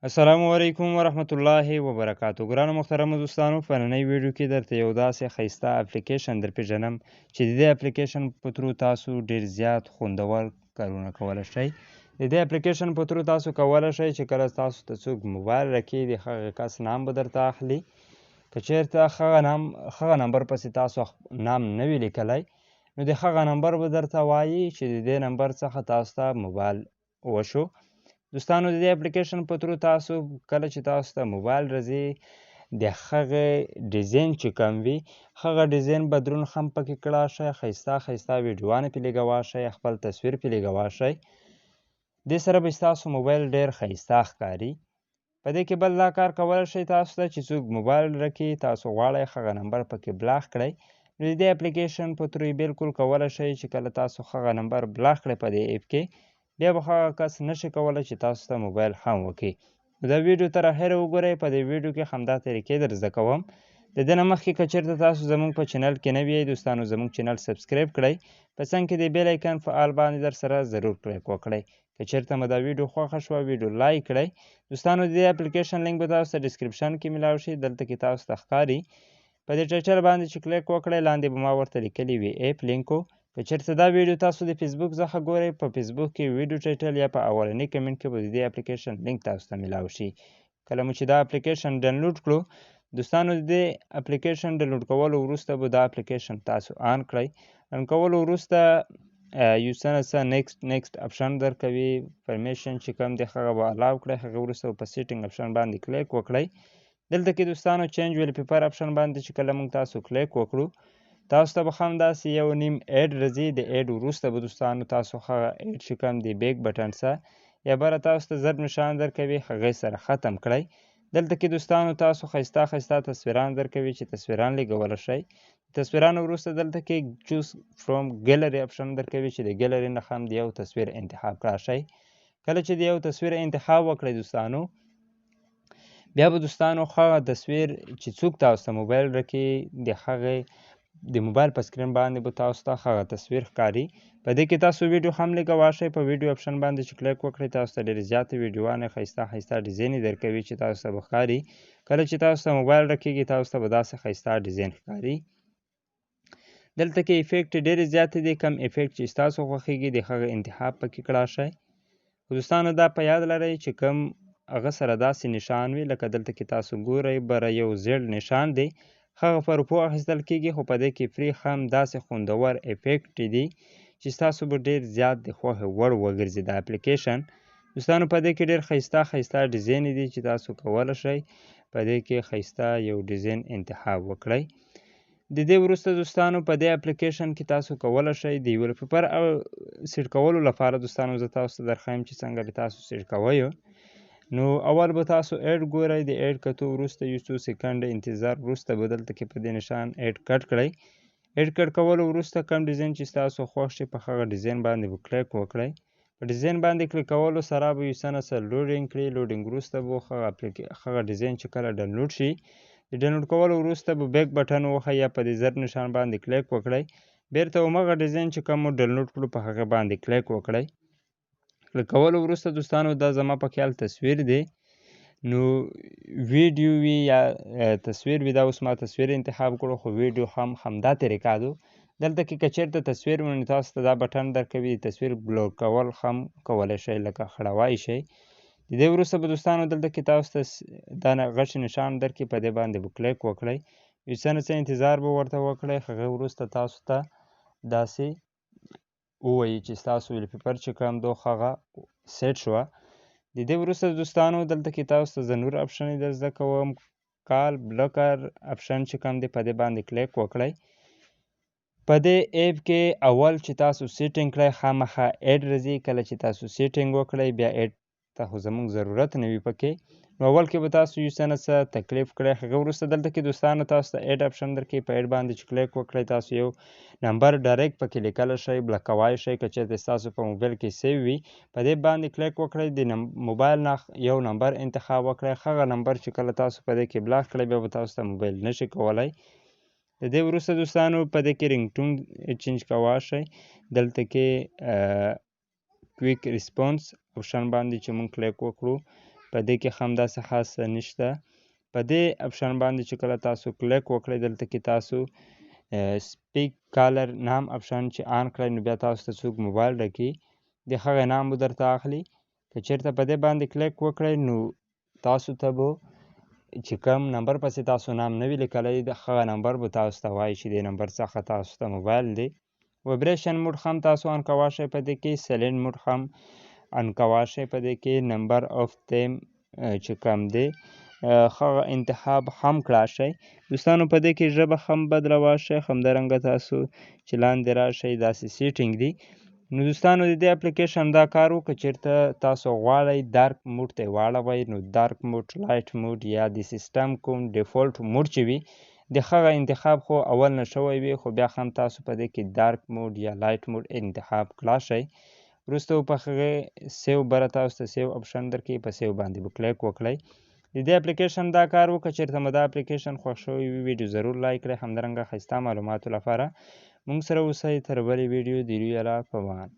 السلام علیکم ورحمت الله وبرکاتو. ګرانو محترمو دوستانو، په نننۍ ویډیو کې درته یو داسې ښایسته اپلیکیشن در پیژنم چې د دې اپلیکیشن په ترو تاسو ډیر زیات خوندور کارونه کولی شئ. د دې اپلیکیشن په ترو تاسو کولی شئ چې کله تاسو ته څوک موبایل راکړي د هغه کس نام به درته اخلي. که چیرته هغه نمبر پسې تاسو نام نه وي لیکلی، نو د هغه نمبر به درته وایي چې د دې نمبر څخه تاسو ته موبایل وشو. دوستانو، د دې اپلیکیشن په ترو تاسو کله چې تاسو ته موبایل راځي، د هغه ډیزاین چې کوم وي هغه ډیزاین بدلون هم پکې کړای شئ. ښایسته ویډیوانې پرې لګولی شئ، خپل تصویر پرې لګولی شئ. دې سره به ستاسو موبایل ډیر ښایسته ښکاري. په دې کې بل دا کار کولی شئ، تاسو ته چې څوک موبایل راکړي، تاسو غواړئ هغه نمبر پکې بلاک کړئ، نو د دې اپلیکیشن په ترو بالکل کولی شئ چې کله تاسو هغه نمبر بلاک کړئ په دې اپ کې، بیا به هغه کس نشي کولی چې تاسو ته موبایل هم وکړي. دا ویډیو تر اخره وګورئ. په دې ویډیو کې همدا طریقې در زده کوم. د دې نه مخکې که چېرته تاسو زموږ په چینل کې نوي یئ، دوستانو زموږ چینل سبسکرایب کړئ. په څنګ کې د بیل ایکن فعال باندې در سره ضرور کلیک وکړئ. که چېرته مو دا ویډیو خوښه شوه، ویډیو لایک کړئ. دوستانو، د دې اپلیکیشن لینک به تاسو ته ډسکرپشن کې میلاو شي. دلته کې تاسو ته ښکاري. په دې ټایټل باندې چې کلیک وکړئ، لاندې به ما ورته لیکلي وي اپ لینکو. که چېرته دا ویډیو تاسو د فیسبوک څخه ګورئ، په فیسبوک کې ویډیو ټایټل یا په اولني کمنټ کې به د دې اپلیکیشن لینک تاسو ته میلاو شي. کله مو چې دا اپلیکیشن ډاونلوډ کړو، دوستانو د دې اپلیکیشن ډاونلوډ کولو وروسته به دا اپلیکیشن تاسو آن کړئ. آن کولو وروسته یو څه نیکسټ اپشن درکوي. پرمیشن چې کوم دی هغه به الاو کړئ. هغه وروسته په سیټینګ اپشن باندې کلیک وکړئ. دلته کې دوستانو چینج ویل پیپر اپشن باندې چې کله موږ تاسو کلیک وکړو، تاسو ته به هم داسې یو نیم ایډ راځي. د ایډ وروسته به دوستانو تاسو هغه ایډ چې کوم دی بیک بټن څه یا بره تاسو ته ضرب نشان درکوي، هغې سره ختم کړئ. دلته کې دوستانو تاسو ښایسته تصویران درکوي چې تصویران لګولی شئ. تصویرانو وروسته دلته کې چوز فرام ګیلري اپشن درکوي چې د ګیلري نه هم د یو تصویر انتخاب کړای شئ. کله چې د یو تصویر انتخاب وکړئ دوستانو، بیا به دوستانو هغه تصویر چې څوک تاسو ته موبایل راکړي، د هغې د موبایل په سکرین باندې به تاسو ته هغه تصویر ښکاري. په دې کې تاسو ویډیو هم لګولی شئ. په ویډیو اپشن باندې چې کلیک وکړئ، تاسو ته ډېرې زیاتې ویډیوانې ښایسته ډیزاین یې درکوي چې تاسو ته به ښکاري. کله چې تاسو ته موبایل راکېږي، تاسو ته به داسې ښایسته ډیزاین ښکاري. دلته کې افیکټ ډېرې زیاتې دي. کم افیکټ چې ستاسو خوښېږي د هغه انتخاب پکې کړای شئ. دوستانو، دا په یاد لرئ چې کوم هغه سره داسې نشان وي، لکه دلته کې تاسو ګورئ بره یو زیړ نشان دی، هغه په روپو اخیستل کېږي. خو په دې کې فری هم داسې خوندور افیکټ دي چې ستاسو به ډېر زیات د خوښې وړ وګرځي دا اپلیکیشن. دوستانو، په دې کې ډېر ښایسته ډیزاین دي چې تاسو کولی شئ په دې کې ښایسته یو ډیزاین انتخاب وکړئ. د دې وروسته دوستانو په دې اپلیکیشن کې تاسو کولی شئ د ویل پیپر او سیټ کولو لپاره دوستانو زه تاسو ته درښیم چې څنګه به تاسو سیټ کوئ. نو اول به تاسو ایډ ګورئ. د ایډ کتو وروسته یو څو سکنډ انتظار وروسته به دلته کې په دې نشان ایډ کټ کړئ. ایډ کټ کولو وروسته کوم ډیزاین چې ستاسو خوښ شي په هغه ډیزاین باندې به کلیک وکړئ. په ډیزاین باندې کلیک کولو سره به یو څه لوډینګ کړي. لوډینګ وروسته به هغه ډیزاین چې کله ډاونلوډ شي، د ډاونلوډ کولو وروسته به بیک بټن ووهئ یا په دې زر نشان باندې کلیک وکړئ. بیرته همغه ډیزاین چې کوم مو ډاونلوډ کړو په هغه باندې کلیک وکړئ. کلیک کولو وروسته دوستانو دا زما په خیال تصویر دی، نو ویډیو وي یا تصویر وي، دا اوس ما تصویر انتخاب کړو، خو ویډیو هم همدا طریقه ده. دلته کې که چېرته تصویر وي، نو تاسو ته دا بټن درکوي د تصویر بلور کول هم کولی شئ، لکه خړوای شئ. د دې وروسته به دوستانو دلته کې تاسو ته دا غټ نشان درکړي، په دې باندې به کلیک وکړئ. یو څه انتظار به ورته وکړئ. هغه وروسته تاسو ته داسې ووایي چې ستاسو ویل پیپر چې کوم دو هغه سیټ شوه. د دې وروسته دوستانو دلته کې تاسو ته زه نور اپشن در زده کوم. کال بلکر اپشن چې کوم دی، په دې باندې کلیک وکړئ. په دې ایپ کې اول چې تاسو سیټینګ کړئ خامخا ایډ راځي. کله چې تاسو سیټینګ وکړئ، بیا ایډ ته خو زموږ ضرورت نه وي پکې، نو اول کې به تاسو یو څه تکلیف کړئ. هغه وروسته دلته کې دوستانو تاسو ته ایډ اپشن درکوي. په ایډ باندې چې کلیک وکړئ، تاسو یو نمبر ډایرکټ پکې لیکلی شئ، بلاکوای شئ. که چېرته ستاسو په موبایل کې سیو وي، په دې باندې کلیک وکړئ. د موبایل نه یو نمبر انتخاب وکړئ. هغه نمبر چې کله تاسو په دې کې بلاک کړئ، بیا به تاسو ته موبایل نشي کولی. د دې وروسته دوستانو په دې کې رینګ ټون چینج کولی شئ. دلته کې کویک ریسپانس اپشن باندې چې مونږ کلیک وکړو، په دې کې هم داسې خاص نشته. په دې اپشن باندې چې کله تاسو کلیک وکړئ دلته کې تاسو سپیک کالر نام اپشن چې آن کړئ نو بیا تاسو ته څوک موبایل ډکي د هغه نام به درته اخلي. که چېرته په دې باندې کلیک وکړئ نو تاسو ته به چې کوم نمبر پسې تاسو نام نه وي لیکلی د هغه نمبر به تاسو ته وایي چې دې نمبر څخه تاسو ته موبایل دی. ویبریشن موډ هم تاسو آن کولی شئ په دې کې، سایلنټ موډ هم آن کولی شئ په دې کې، نمبر آف تیم چې کوم دی هغه انتخاب هم کړای شئ. دوستانو په دې کې ژبه هم بدلولی شئ، همدارنګه تاسو چې لاندې راشئ داسې سیټینګ دي. نو دوستانو د دې اپلیکیشن دا کار و. که چېرته تاسو غواړئ دارک موډ ته یې واړوئ نو دارک موډ، لایټ موډ یا د سیسټم کوم ډیفالټ موډ چې وي د هغه انتخاب خو اول نه شوی وي، خو بیا هم تاسو په دې کې دارک موډ یا لایټ موډ انتخاب کړای شئ. وروسته په هغې سیو بره تاسو ته سیو اپشن درکوي، په سیو باندې به کلیک وکړئ. د دې اپلیکیشن دا کار و. که چېرته مو دا اپلیکیشن خوښ شوی وي ویډیو ضرور لایک کړئ. همدارنګه ښایسته معلوماتو لپاره موږ سره اوسئ. تر بلې ویډیو د روی الله په امان.